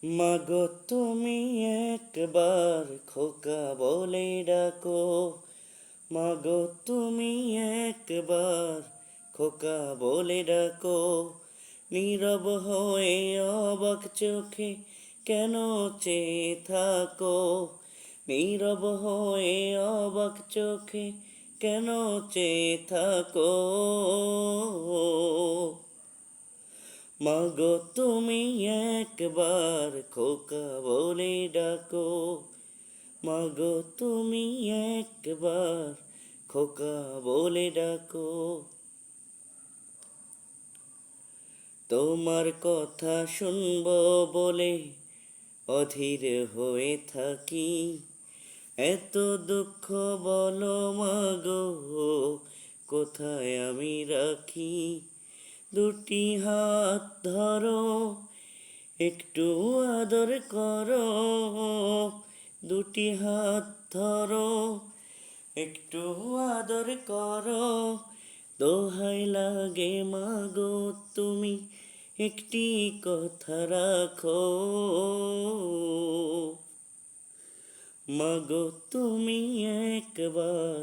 মাগো তুমি একবার খোকা বলে ডাকো, মাগো তুমি একবার খোকা বলে ডাকো। নীরব হয়ে অবাক চোখে কেন চেয়ে থাকো, নীরব হয়ে অবাক চোখে কেন চেয়ে থাকো। মাগো তুমি একবার খোকা বলে ডাকো, মাগো তুমি একবার খোকা বলে ডাকো। তোমার কথা শুনবো বলে অধীর হয়ে থাকি, এত দুঃখ বলো মাগো কোথায় আমি রাখি। দুটি হাত ধরো একটু আদর করো, দুটি হাত ধরো একটু আদর করো। দোহাই লাগে মাগো তুমি একটি কথা রাখো, মাগো তুমি একবার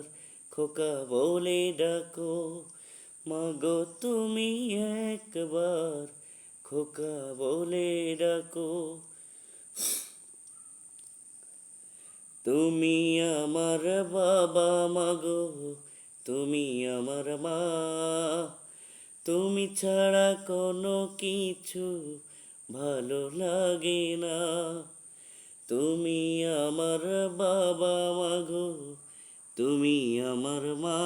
খোকা বলে ডাকো, মাগো তুমি একবার খোকা বলে ডাকো। তুমি আমার বাবা মাগো, তুমি আমার মা, তুমি ছাড়া কোনো কিছু ভালো লাগে না। তুমি আমার বাবা মাগো, তুমি আমার মা,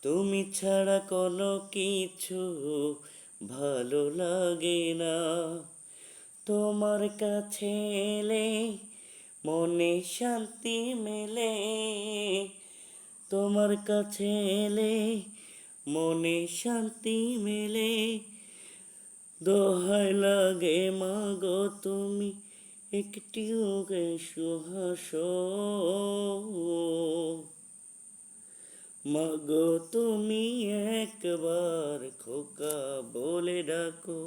তুমি ছাড়া কোনো কিছু ভালো লাগে না। তোমার কাছে এলে মনে শান্তি মেলে, তোমার কাছে এলে মনে শান্তি মেলে। দোহাই লাগে মাগো তুমি একটিও এসো হাসো, মাগো তুমি একবার খোকা বলে ডাকো।